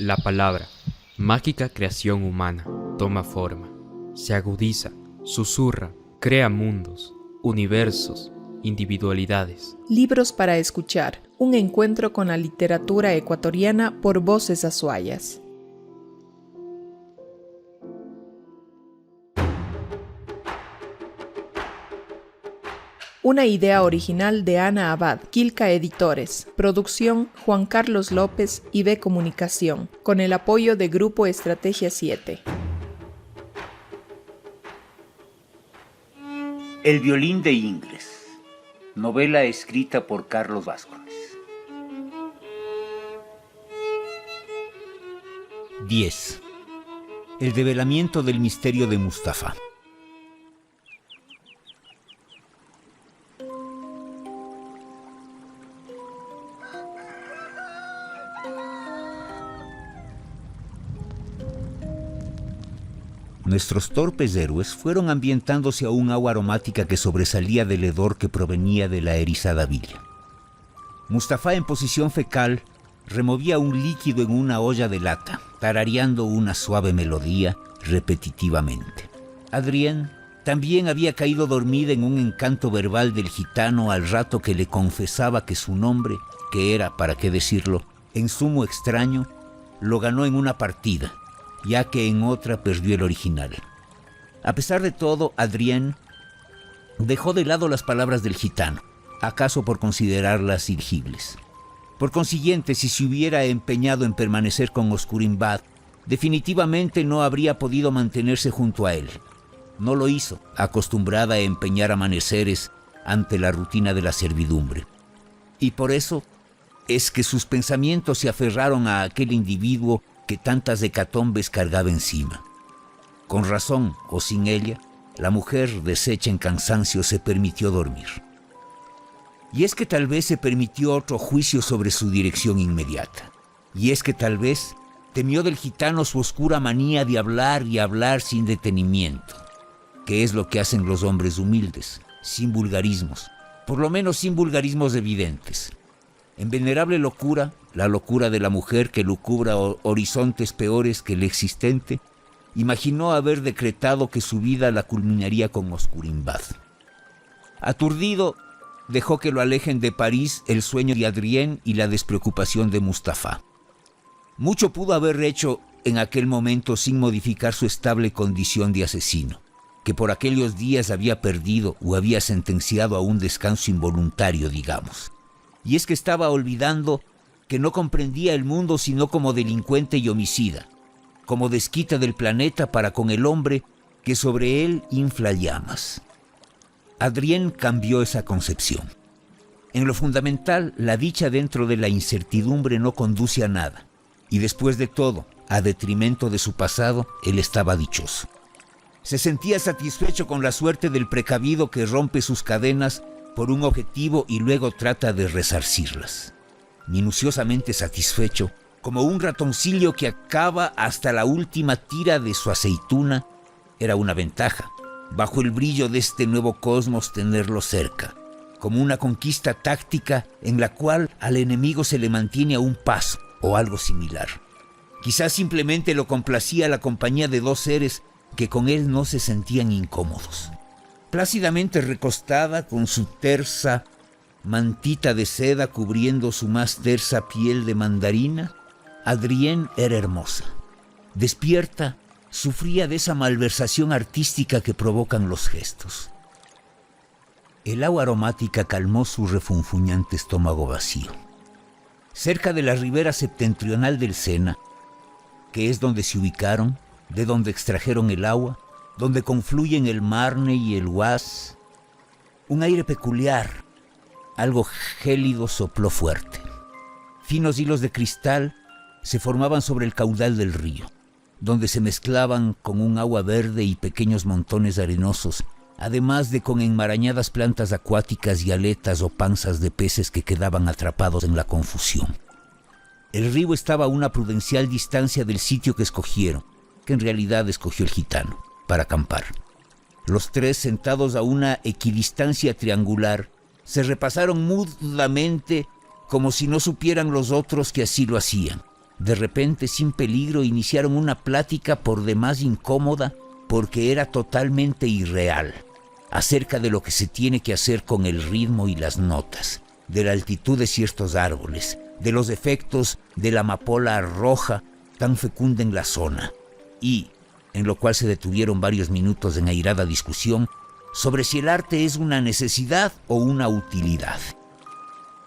La palabra, mágica creación humana, toma forma, se agudiza, susurra, crea mundos, universos, individualidades. Libros para escuchar, un encuentro con la literatura ecuatoriana por Voces Azuayas. Una idea original de Ana Abad, Quilca Editores. Producción Juan Carlos López y B Comunicación, con el apoyo de Grupo Estrategia 7. El violín de Ingres. Novela escrita por Carlos Vázquez. 10. El develamiento del misterio de Mustafa. Nuestros torpes héroes fueron ambientándose a un agua aromática que sobresalía del hedor que provenía de la erizada villa. Mustafa, en posición fecal, removía un líquido en una olla de lata, tarareando una suave melodía repetitivamente. Adrienne también había caído dormida en un encanto verbal del gitano al rato que le confesaba que su nombre, que era, para qué decirlo, en sumo extraño, lo ganó en una partida, ya que en otra perdió el original. A pesar de todo, Adrienne dejó de lado las palabras del gitano, acaso por considerarlas ilegibles. Por consiguiente, si se hubiera empeñado en permanecer con Oscurinbad, definitivamente no habría podido mantenerse junto a él. No lo hizo, acostumbrada a empeñar amaneceres ante la rutina de la servidumbre. Y por eso es que sus pensamientos se aferraron a aquel individuo que tantas hecatombes cargaba encima. Con razón, o sin ella, la mujer, deshecha en cansancio, se permitió dormir. Y es que tal vez se permitió otro juicio sobre su dirección inmediata. Y es que tal vez temió del gitano su oscura manía de hablar y hablar sin detenimiento, que es lo que hacen los hombres humildes, sin vulgarismos, por lo menos sin vulgarismos evidentes. En venerable locura, la locura de la mujer que lucubra horizontes peores que el existente, imaginó haber decretado que su vida la culminaría con Oscurinbad. Aturdido, dejó que lo alejen de París el sueño de Adrienne y la despreocupación de Mustafa. Mucho pudo haber hecho en aquel momento sin modificar su estable condición de asesino, que por aquellos días había perdido o había sentenciado a un descanso involuntario, digamos. Y es que estaba olvidando que no comprendía el mundo sino como delincuente y homicida, como desquita del planeta para con el hombre que sobre él infla llamas. Adrienne cambió esa concepción. En lo fundamental, la dicha dentro de la incertidumbre no conduce a nada, y después de todo, a detrimento de su pasado, él estaba dichoso. Se sentía satisfecho con la suerte del precavido que rompe sus cadenas por un objetivo y luego trata de resarcirlas. Minuciosamente satisfecho, como un ratoncillo que acaba hasta la última tira de su aceituna, era una ventaja, bajo el brillo de este nuevo cosmos, tenerlo cerca, como una conquista táctica en la cual al enemigo se le mantiene a un paso o algo similar. Quizás simplemente lo complacía la compañía de dos seres que con él no se sentían incómodos. Plácidamente recostada con su tersa mantita de seda cubriendo su más tersa piel de mandarina, Adrienne era hermosa. Despierta, sufría de esa malversación artística que provocan los gestos. El agua aromática calmó su refunfuñante estómago vacío. Cerca de la ribera septentrional del Sena, que es donde se ubicaron, de donde extrajeron el agua, donde confluyen el Marne y el Oise, un aire peculiar, algo gélido, sopló fuerte. Finos hilos de cristal se formaban sobre el caudal del río, donde se mezclaban con un agua verde y pequeños montones arenosos, además de con enmarañadas plantas acuáticas y aletas o panzas de peces que quedaban atrapados en la confusión. El río estaba a una prudencial distancia del sitio que escogieron, que en realidad escogió el gitano, para acampar. Los tres, sentados a una equidistancia triangular, se repasaron mudamente como si no supieran los otros que así lo hacían, De repente, sin peligro, iniciaron una plática por demás incómoda porque era totalmente irreal, acerca de lo que se tiene que hacer con el ritmo y las notas, de la altitud de ciertos árboles, de los efectos de la amapola roja tan fecunda en la zona, y, en lo cual se detuvieron varios minutos en airada discusión sobre si el arte es una necesidad o una utilidad.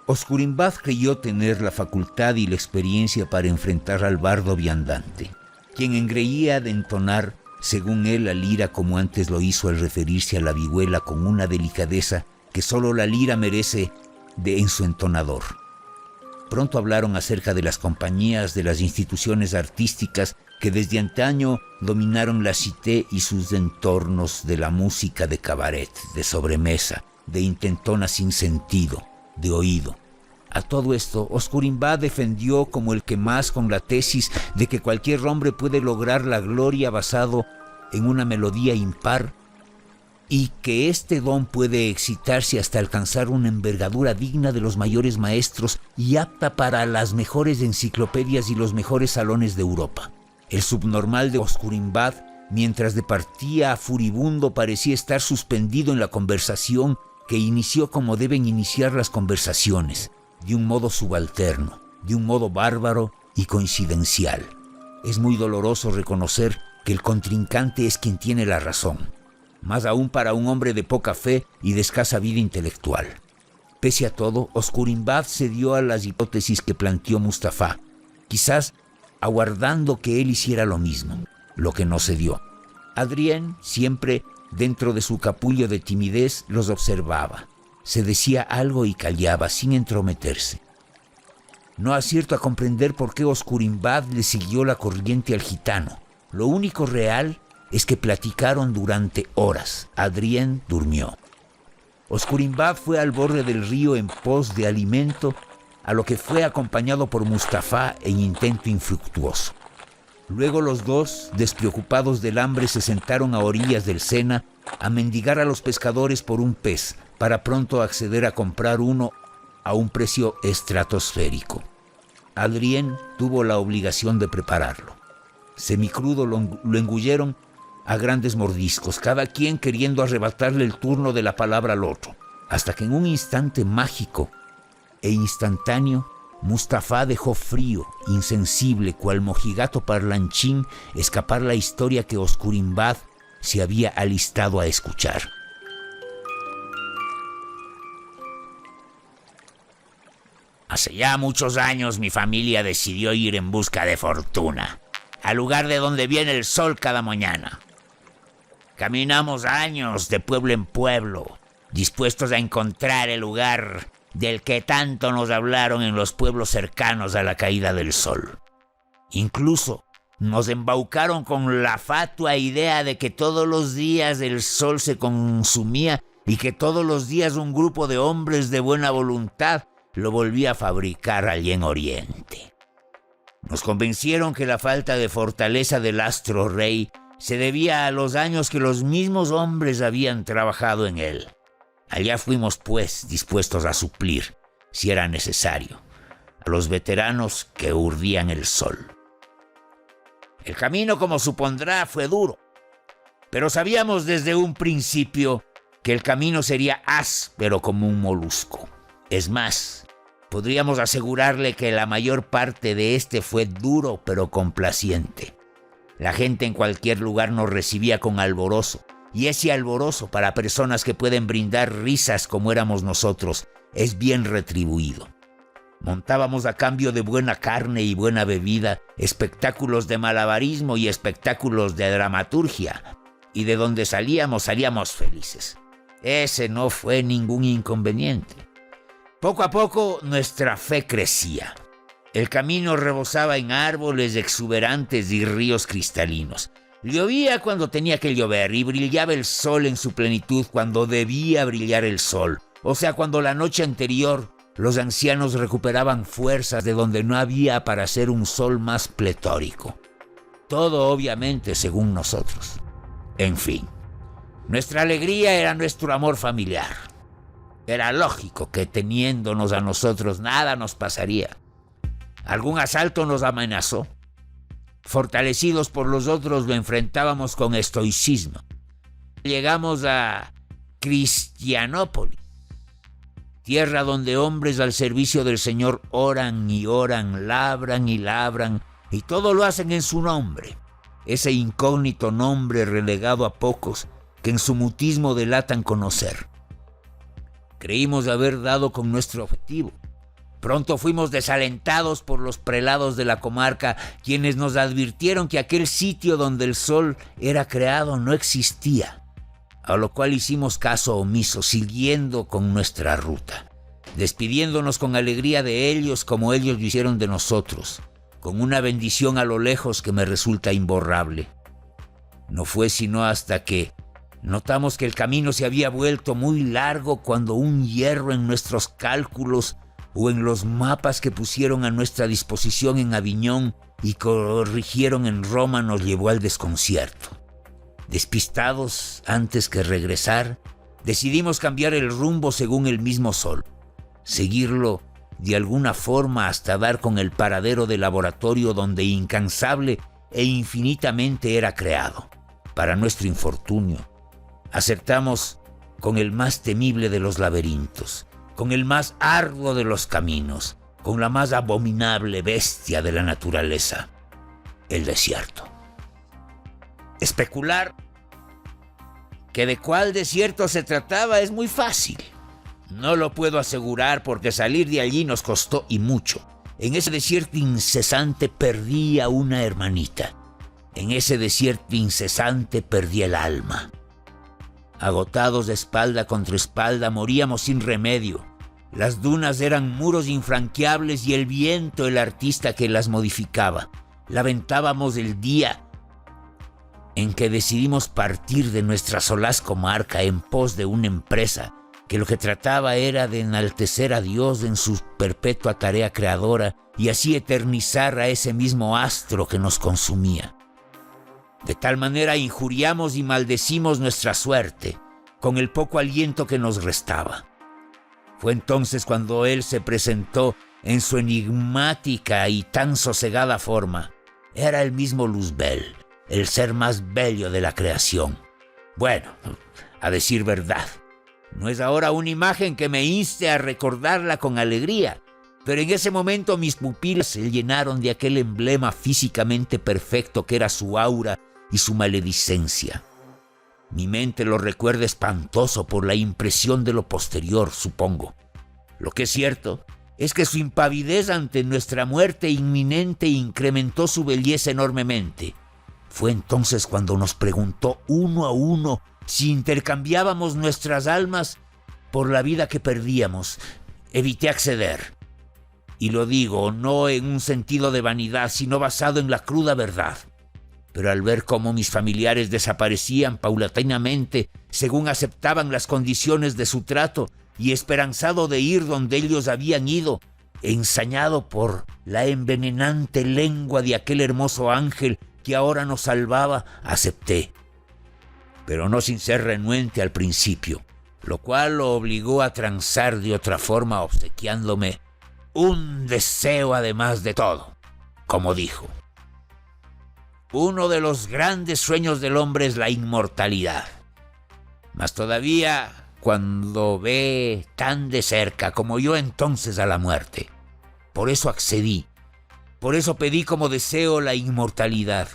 Oscurinbad creyó tener la facultad y la experiencia para enfrentar al bardo viandante, quien engreía de entonar, según él, la lira como antes lo hizo al referirse a la vihuela con una delicadeza que solo la lira merece en su entonador. Pronto hablaron acerca de las compañías, de las instituciones artísticas que desde antaño dominaron la cité y sus entornos, de la música de cabaret, de sobremesa, de intentona sin sentido, de oído. A todo esto, Oscurinbad defendió como el que más con la tesis de que cualquier hombre puede lograr la gloria basado en una melodía impar y que este don puede excitarse hasta alcanzar una envergadura digna de los mayores maestros y apta para las mejores enciclopedias y los mejores salones de Europa. El subnormal de Oscurinbad, mientras departía furibundo, parecía estar suspendido en la conversación que inició como deben iniciar las conversaciones, de un modo subalterno, de un modo bárbaro y coincidencial. Es muy doloroso reconocer que el contrincante es quien tiene la razón, más aún para un hombre de poca fe y de escasa vida intelectual. Pese a todo, Oscurinbad cedió a las hipótesis que planteó Mustafá, quizás aguardando que él hiciera lo mismo, lo que no se dio. Adrien, siempre dentro de su capullo de timidez, los observaba. Se decía algo y callaba sin entrometerse. No acierto a comprender por qué Oscurinbad le siguió la corriente al gitano. Lo único real es que platicaron durante horas. Adrien durmió. Oscurinbad fue al borde del río en pos de alimento, a lo que fue acompañado por Mustafá en intento infructuoso. Luego los dos, despreocupados del hambre, se sentaron a orillas del Sena a mendigar a los pescadores por un pez, para pronto acceder a comprar uno a un precio estratosférico. Adrien tuvo la obligación de prepararlo. Semicrudo lo engulleron a grandes mordiscos, cada quien queriendo arrebatarle el turno de la palabra al otro, hasta que en un instante mágico e instantáneo, Mustafá dejó frío, insensible, cual mojigato parlanchín, escapar la historia que Oscurinbad se había alistado a escuchar. Hace ya muchos años mi familia decidió ir en busca de fortuna, al lugar de donde viene el sol cada mañana. Caminamos años de pueblo en pueblo, dispuestos a encontrar el lugar del que tanto nos hablaron en los pueblos cercanos a la caída del sol. Incluso nos embaucaron con la fatua idea de que todos los días el sol se consumía y que todos los días un grupo de hombres de buena voluntad lo volvía a fabricar allí en Oriente. Nos convencieron que la falta de fortaleza del astro rey se debía a los años que los mismos hombres habían trabajado en él. Allá fuimos, pues, dispuestos a suplir, si era necesario, a los veteranos que urdían el sol. El camino, como supondrá, fue duro, pero sabíamos desde un principio que el camino sería áspero como un molusco. Es más, podríamos asegurarle que la mayor parte de este fue duro pero complaciente. La gente en cualquier lugar nos recibía con alborozo, y ese alborozo para personas que pueden brindar risas como éramos nosotros es bien retribuido. Montábamos a cambio de buena carne y buena bebida espectáculos de malabarismo y espectáculos de dramaturgia, y de donde salíamos felices. Ese no fue ningún inconveniente. Poco a poco nuestra fe crecía. El camino rebosaba en árboles exuberantes y ríos cristalinos. Llovía cuando tenía que llover y brillaba el sol en su plenitud cuando debía brillar el sol. O sea, cuando la noche anterior los ancianos recuperaban fuerzas de donde no había para hacer un sol más pletórico. Todo obviamente según nosotros. En fin, nuestra alegría era nuestro amor familiar. Era lógico que teniéndonos a nosotros nada nos pasaría. Algún asalto nos amenazó. Fortalecidos por los otros, lo enfrentábamos con estoicismo. Llegamos a Cristianópolis, tierra donde hombres al servicio del Señor oran y oran, labran, y todo lo hacen en su nombre. Ese incógnito nombre relegado a pocos que en su mutismo delatan conocer. Creímos haber dado con nuestro objetivo. Pronto fuimos desalentados por los prelados de la comarca, quienes nos advirtieron que aquel sitio donde el sol era creado no existía, a lo cual hicimos caso omiso, siguiendo con nuestra ruta, despidiéndonos con alegría de ellos como ellos lo hicieron de nosotros, con una bendición a lo lejos que me resulta imborrable. No fue sino hasta que notamos que el camino se había vuelto muy largo cuando un hierro en nuestros cálculos o en los mapas que pusieron a nuestra disposición en Aviñón y corrigieron en Roma nos llevó al desconcierto. Despistados, antes que regresar, decidimos cambiar el rumbo según el mismo sol, seguirlo de alguna forma hasta dar con el paradero del laboratorio donde incansable e infinitamente era creado. Para nuestro infortunio, acertamos con el más temible de los laberintos, con el más arduo de los caminos, con la más abominable bestia de la naturaleza, el desierto. Especular que de cuál desierto se trataba es muy fácil. No lo puedo asegurar porque salir de allí nos costó y mucho. En ese desierto incesante perdí a una hermanita. En ese desierto incesante perdí el alma. Agotados de espalda contra espalda, moríamos sin remedio. Las dunas eran muros infranqueables y el viento el artista que las modificaba. Lamentábamos el día en que decidimos partir de nuestra solaz comarca en pos de una empresa que lo que trataba era de enaltecer a Dios en su perpetua tarea creadora y así eternizar a ese mismo astro que nos consumía. De tal manera injuriamos y maldecimos nuestra suerte, con el poco aliento que nos restaba. Fue entonces cuando él se presentó en su enigmática y tan sosegada forma. Era el mismo Luzbel, el ser más bello de la creación. Bueno, a decir verdad, no es ahora una imagen que me inste a recordarla con alegría, pero en ese momento mis pupilas se llenaron de aquel emblema físicamente perfecto que era su aura y su maledicencia. Mi mente lo recuerda espantoso por la impresión de lo posterior, supongo. Lo que es cierto es que su impavidez ante nuestra muerte inminente incrementó su belleza enormemente. Fue entonces cuando nos preguntó uno a uno si intercambiábamos nuestras almas por la vida que perdíamos. Evité acceder. Y lo digo no en un sentido de vanidad, sino basado en la cruda verdad. Pero al ver cómo mis familiares desaparecían paulatinamente según aceptaban las condiciones de su trato y esperanzado de ir donde ellos habían ido, ensañado por la envenenante lengua de aquel hermoso ángel que ahora nos salvaba, acepté. Pero no sin ser renuente al principio, lo cual lo obligó a transar de otra forma obsequiándome un deseo además de todo, como dijo. Uno de los grandes sueños del hombre es la inmortalidad. Mas todavía cuando ve tan de cerca como yo entonces a la muerte. Por eso accedí. Por eso pedí como deseo la inmortalidad.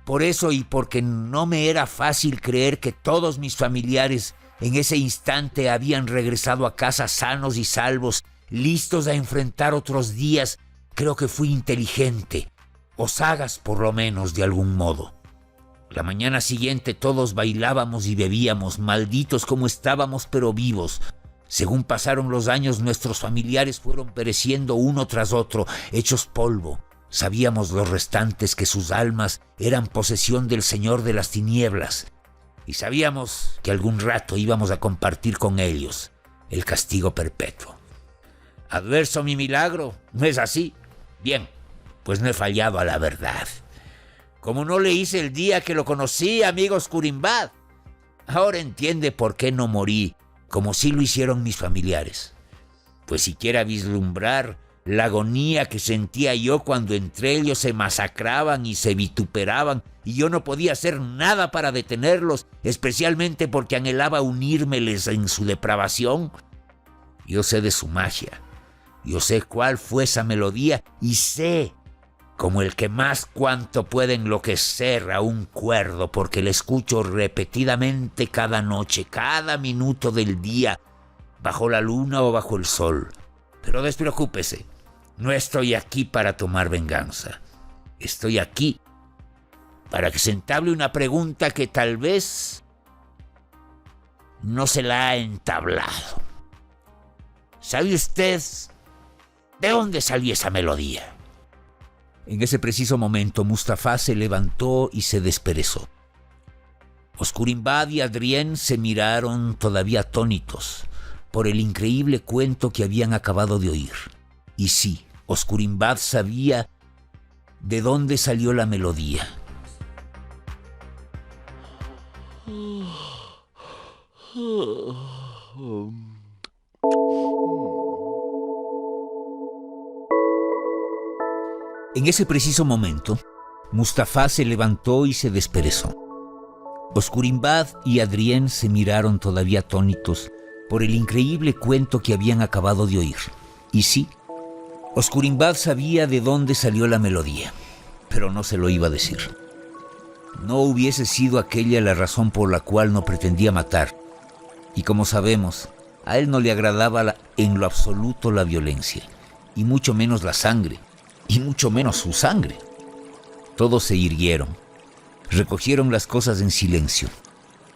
Por eso y porque no me era fácil creer que todos mis familiares en ese instante habían regresado a casa sanos y salvos, listos a enfrentar otros días, creo que fui inteligente. O sagas por lo menos de algún modo. La mañana siguiente todos bailábamos y bebíamos, malditos como estábamos pero vivos. Según pasaron los años nuestros familiares fueron pereciendo uno tras otro, hechos polvo. Sabíamos los restantes que sus almas eran posesión del Señor de las tinieblas. Y sabíamos que algún rato íbamos a compartir con ellos el castigo perpetuo. ¿Adverso mi milagro? ¿No es así? Bien. Pues no he fallado a la verdad. Como no le hice el día que lo conocí, amigos Curimbad. Ahora entiende por qué no morí, como sí lo hicieron mis familiares. Pues si quiera vislumbrar la agonía que sentía yo cuando entre ellos se masacraban y se vituperaban, y yo no podía hacer nada para detenerlos, especialmente porque anhelaba unírmeles en su depravación. Yo sé de su magia, yo sé cuál fue esa melodía, y sé, como el que más, cuánto puede enloquecer a un cuerdo, porque la escucho repetidamente cada noche, cada minuto del día, bajo la luna o bajo el sol. Pero despreocúpese, no estoy aquí para tomar venganza. Estoy aquí para que se entable una pregunta que tal vez no se la ha entablado. ¿Sabe usted de dónde salió esa melodía? En ese preciso momento, Mustafá se levantó y se desperezó. Oscurimbad y Adrien se miraron todavía atónitos por el increíble cuento que habían acabado de oír. Y sí, Oscurimbad sabía de dónde salió la melodía. En ese preciso momento, Mustafá se levantó y se desperezó. Oscurimbad y Adrien se miraron todavía atónitos por el increíble cuento que habían acabado de oír. Y sí, Oscurimbad sabía de dónde salió la melodía, pero no se lo iba a decir. No hubiese sido aquella la razón por la cual no pretendía matar. Y como sabemos, a él no le agradaba en lo absoluto la violencia, y mucho menos la sangre, y mucho menos su sangre. Todos se irguieron, recogieron las cosas en silencio.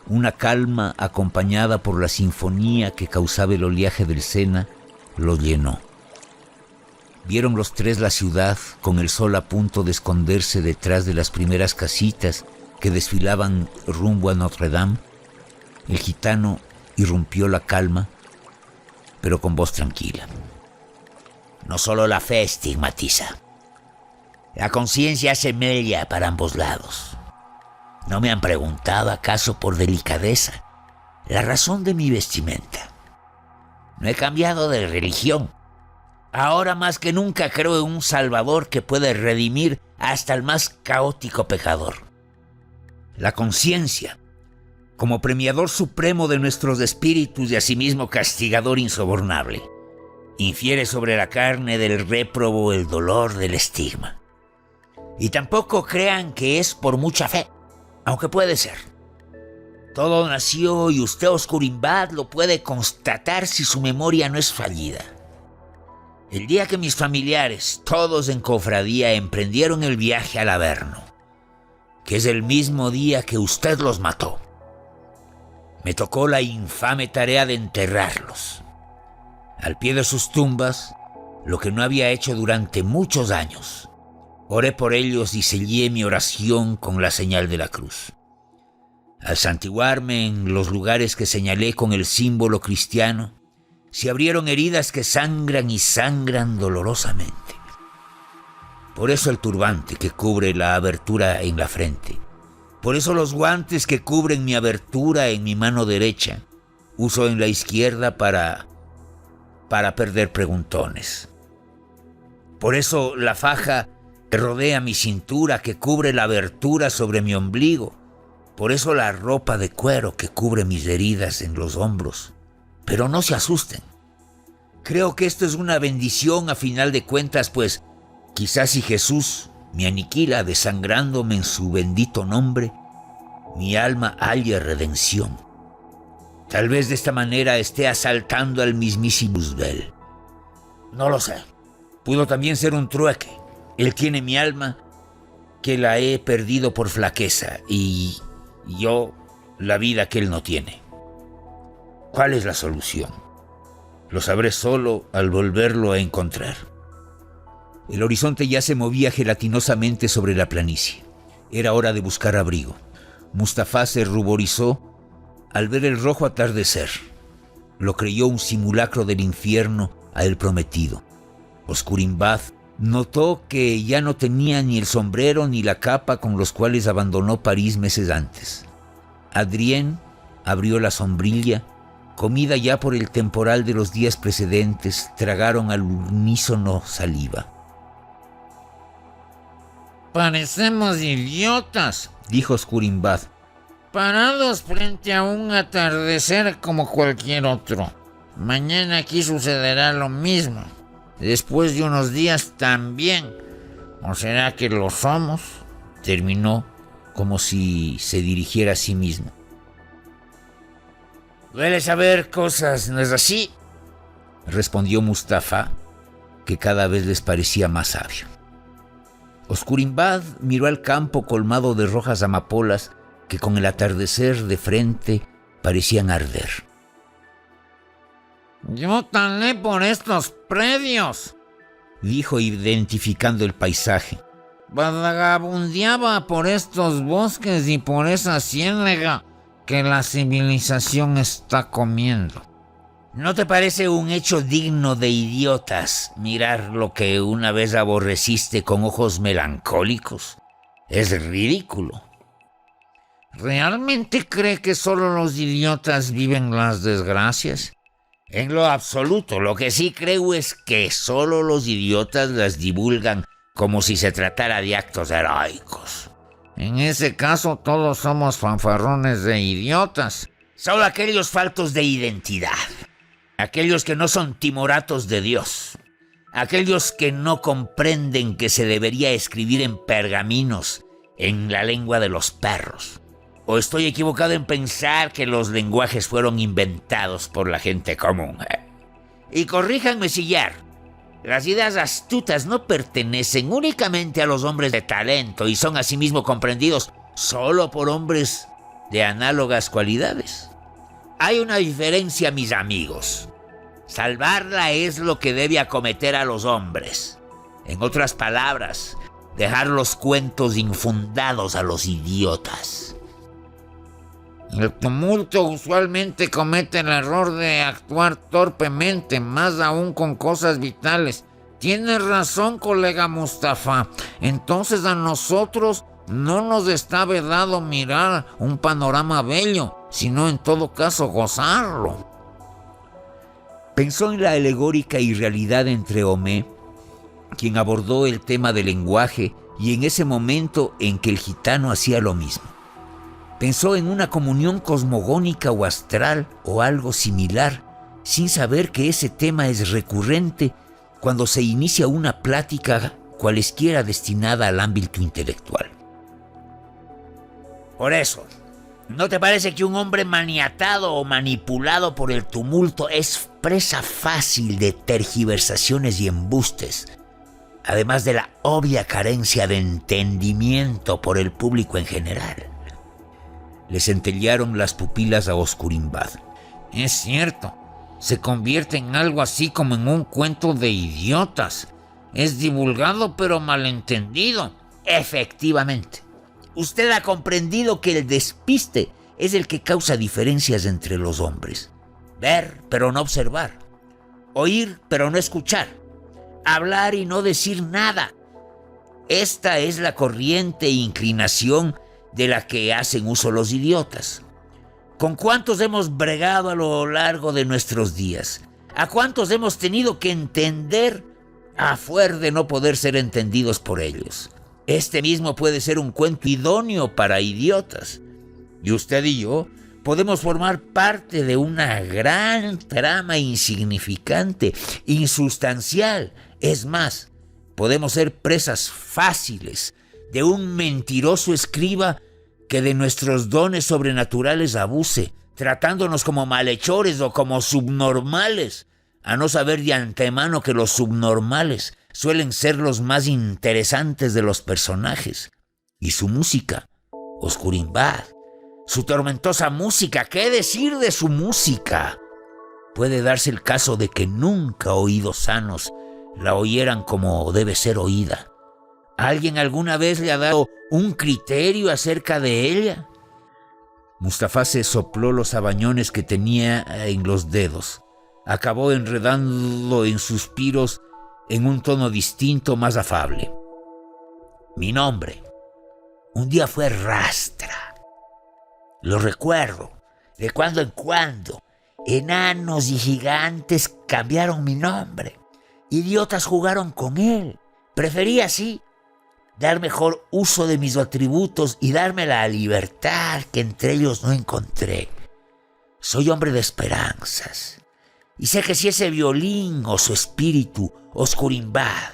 Una calma acompañada por la sinfonía que causaba el oleaje del Sena los llenó. Vieron los tres la ciudad con el sol a punto de esconderse detrás de las primeras casitas que desfilaban rumbo a Notre Dame. El gitano irrumpió la calma, pero con voz tranquila. No solo la fe estigmatiza. La conciencia hace mella para ambos lados. ¿No me han preguntado acaso por delicadeza la razón de mi vestimenta? No he cambiado de religión. Ahora más que nunca creo en un Salvador que puede redimir hasta el más caótico pecador. La conciencia, como premiador supremo de nuestros espíritus y asimismo castigador insobornable, infiere sobre la carne del réprobo el dolor del estigma. Y tampoco crean que es por mucha fe, aunque puede ser. Todo nació y usted, Oscurimbad, lo puede constatar si su memoria no es fallida. El día que mis familiares, todos en cofradía, emprendieron el viaje al Averno, que es el mismo día que usted los mató, me tocó la infame tarea de enterrarlos. Al pie de sus tumbas, lo que no había hecho durante muchos años, oré por ellos y sellé mi oración con la señal de la cruz. Al santiguarme en los lugares que señalé con el símbolo cristiano, se abrieron heridas que sangran y sangran dolorosamente. Por eso el turbante que cubre la abertura en la frente. Por eso los guantes que cubren mi abertura en mi mano derecha. Uso en la izquierda para perder preguntones. Por eso la faja que rodea mi cintura, que cubre la abertura sobre mi ombligo. Por eso la ropa de cuero que cubre mis heridas en los hombros. Pero no se asusten. Creo que esto es una bendición a final de cuentas, pues quizás si Jesús me aniquila desangrándome en su bendito nombre, mi alma halle redención. Tal vez de esta manera esté asaltando al mismísimo Bel. No lo sé. Pudo también ser un trueque. Él tiene mi alma, que la he perdido por flaqueza, y yo la vida que él no tiene. ¿Cuál es la solución? Lo sabré solo al volverlo a encontrar. El horizonte ya se movía gelatinosamente sobre la planicie. Era hora de buscar abrigo. Mustafá se ruborizó al ver el rojo atardecer. Lo creyó un simulacro del infierno a él prometido. Oscurimbad notó que ya no tenía ni el sombrero ni la capa con los cuales abandonó París meses antes. Adrien abrió la sombrilla comida ya por el temporal de los días precedentes, tragaron al unísono saliva. Parecemos idiotas, dijo Oscurinbad. parados frente a un atardecer como cualquier otro. Mañana aquí sucederá lo mismo. Después de unos días también. ¿O será que lo somos? Terminó como si se dirigiera a sí mismo. Duele saber cosas, ¿no es así? Respondió Mustafa, que cada vez les parecía más sabio. Oscurinbad miró al campo colmado de rojas amapolas que con el atardecer de frente parecían arder. Yo talé por estos predios, dijo identificando el paisaje. vagabundeaba por estos bosques y por esa ciénaga que la civilización está comiendo. ¿No te parece un hecho digno de idiotas mirar lo que una vez aborreciste con ojos melancólicos? Es ridículo. ¿Realmente cree que solo los idiotas viven las desgracias? En lo absoluto, lo que sí creo es que solo los idiotas las divulgan como si se tratara de actos heroicos. En ese caso, todos somos fanfarrones de idiotas. Solo aquellos faltos de identidad. Aquellos que no son timoratos de Dios. Aquellos que no comprenden que se debería escribir en pergaminos, en la lengua de los perros. ¿O estoy equivocado en pensar que los lenguajes fueron inventados por la gente común? Y corríjanme si las ideas astutas no pertenecen únicamente a los hombres de talento y son asimismo comprendidos solo por hombres de análogas cualidades. Hay una diferencia, mis amigos. Salvarla es lo que debe acometer a los hombres. En otras palabras, dejar los cuentos infundados a los idiotas. El tumulto usualmente comete el error de actuar torpemente, más aún con cosas vitales. Tienes razón, colega Mustafa. Entonces a nosotros no nos está vedado mirar un panorama bello, sino en todo caso gozarlo. Pensó en la alegórica irrealidad entre Homé, quien abordó el tema del lenguaje, y en ese momento en que el gitano hacía lo mismo. Pensó en una comunión cosmogónica o astral o algo similar, sin saber que ese tema es recurrente cuando se inicia una plática cualesquiera destinada al ámbito intelectual. Por eso, ¿no te parece que un hombre maniatado o manipulado por el tumulto es presa fácil de tergiversaciones y embustes, además de la obvia carencia de entendimiento por el público en general? Le centellearon las pupilas a Oscurinbad. Es cierto, se convierte en algo así como en un cuento de idiotas. Es divulgado pero malentendido. Efectivamente. Usted ha comprendido que el despiste es el que causa diferencias entre los hombres. Ver pero no observar. Oír pero no escuchar. Hablar y no decir nada. Esta es la corriente e inclinación de la que hacen uso los idiotas. ¿Con cuántos hemos bregado a lo largo de nuestros días? ¿A cuántos hemos tenido que entender a fuer de no poder ser entendidos por ellos? Este mismo puede ser un cuento idóneo para idiotas. Y usted y yo podemos formar parte de una gran trama insignificante, insustancial. Es más, podemos ser presas fáciles de un mentiroso escriba que de nuestros dones sobrenaturales abuse, tratándonos como malhechores o como subnormales, a no saber de antemano que los subnormales suelen ser los más interesantes de los personajes. Y su música, Oscurinbad, su tormentosa música, ¿qué decir de su música? Puede darse el caso de que nunca oídos sanos la oyeran como debe ser oída. ¿Alguien alguna vez le ha dado un criterio acerca de ella? Mustafa se sopló los sabañones que tenía en los dedos. Acabó enredando en suspiros en un tono distinto, más afable. Mi nombre un día fue Rastra. Lo recuerdo de cuando en cuando, Enanos y gigantes cambiaron mi nombre. Idiotas jugaron con él. Preferí así dar mejor uso de mis atributos y darme la libertad que entre ellos no encontré. Soy hombre de esperanzas. Y sé que si ese violín o su espíritu, Oscurimbad,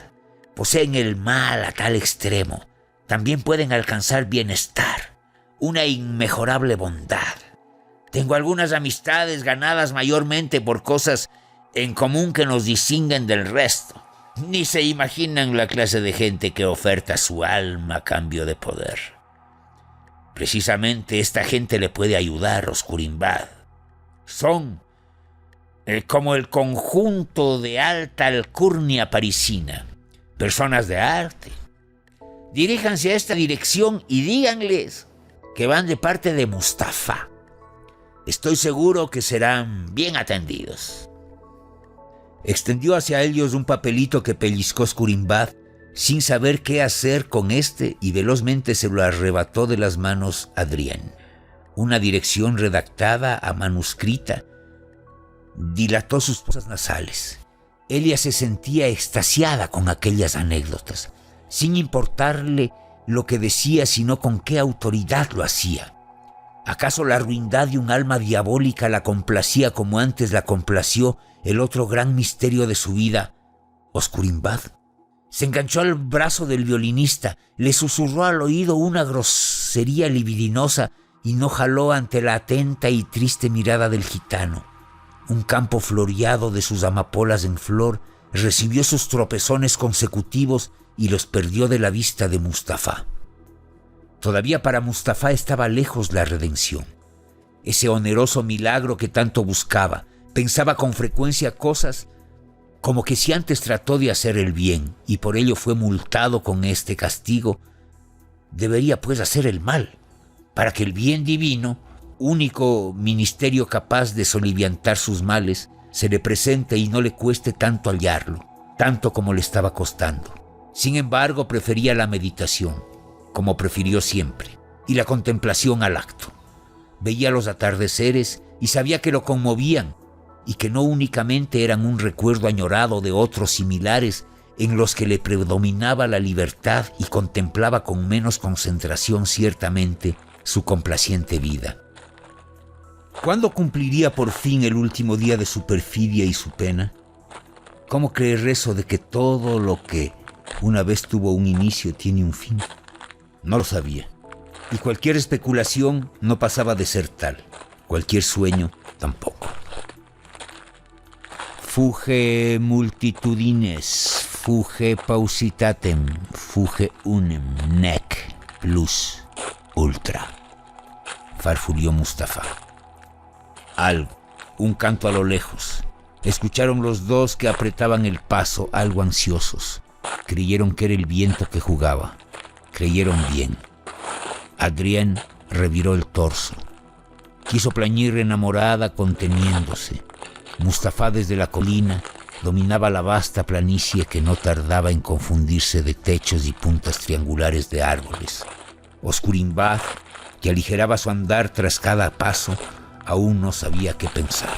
poseen el mal a tal extremo, también pueden alcanzar bienestar, una inmejorable bondad. Tengo algunas amistades ganadas mayormente por cosas en común que nos distinguen del resto. Ni se imaginan la clase de gente que oferta su alma a cambio de poder. Precisamente esta gente le puede ayudar, Oscurimbad. Son como el conjunto de alta alcurnia parisina, personas de arte. Diríjanse a esta dirección y díganles que van de parte de Mustafá. Estoy seguro que serán bien atendidos. Extendió hacia ellos un papelito que pellizcó Oscurimbad sin saber qué hacer con este y velozmente se lo arrebató de las manos a Adrián. Una dirección redactada a manuscrita dilató sus fosas nasales. Ella se sentía extasiada con aquellas anécdotas, sin importarle lo que decía, sino con qué autoridad lo hacía. ¿Acaso la ruindad de un alma diabólica la complacía como antes la complació el otro gran misterio de su vida, Oscurimbad? Se enganchó al brazo del violinista, le susurró al oído una grosería libidinosa y no jaló ante la atenta y triste mirada del gitano. Un campo floreado de sus amapolas en flor recibió sus tropezones consecutivos y los perdió de la vista de Mustafá. Todavía para Mustafá estaba lejos la redención. Ese oneroso milagro que tanto buscaba. Pensaba con frecuencia cosas como que si antes trató de hacer el bien y por ello fue multado con este castigo, debería pues hacer el mal, para que el bien divino, único ministerio capaz de soliviantar sus males, se le presente y no le cueste tanto hallarlo, tanto como le estaba costando. Sin embargo, prefería la meditación, como prefirió siempre, y la contemplación al acto. Veía los atardeceres y sabía que lo conmovían, y que no únicamente eran un recuerdo añorado de otros similares en los que le predominaba la libertad y contemplaba con menos concentración ciertamente su complaciente vida. ¿Cuándo cumpliría por fin el último día de su perfidia y su pena? ¿Cómo creer eso de que todo lo que una vez tuvo un inicio tiene un fin? No lo sabía, y cualquier especulación no pasaba de ser tal, cualquier sueño tampoco. Fuge multitudines, fuge pausitatem, fuge unem, nec, plus, ultra. Farfulló Mustafá. Algo, un canto a lo lejos. Escucharon los dos que apretaban el paso, algo ansiosos. Creyeron que era el viento que jugaba. Creyeron bien. Adrián reviró el torso. Quiso plañir enamorada conteniéndose. Mustafá desde la colina dominaba la vasta planicie que no tardaba en confundirse de techos y puntas triangulares de árboles. Oscurimbad, que aligeraba su andar tras cada paso, aún no sabía qué pensar.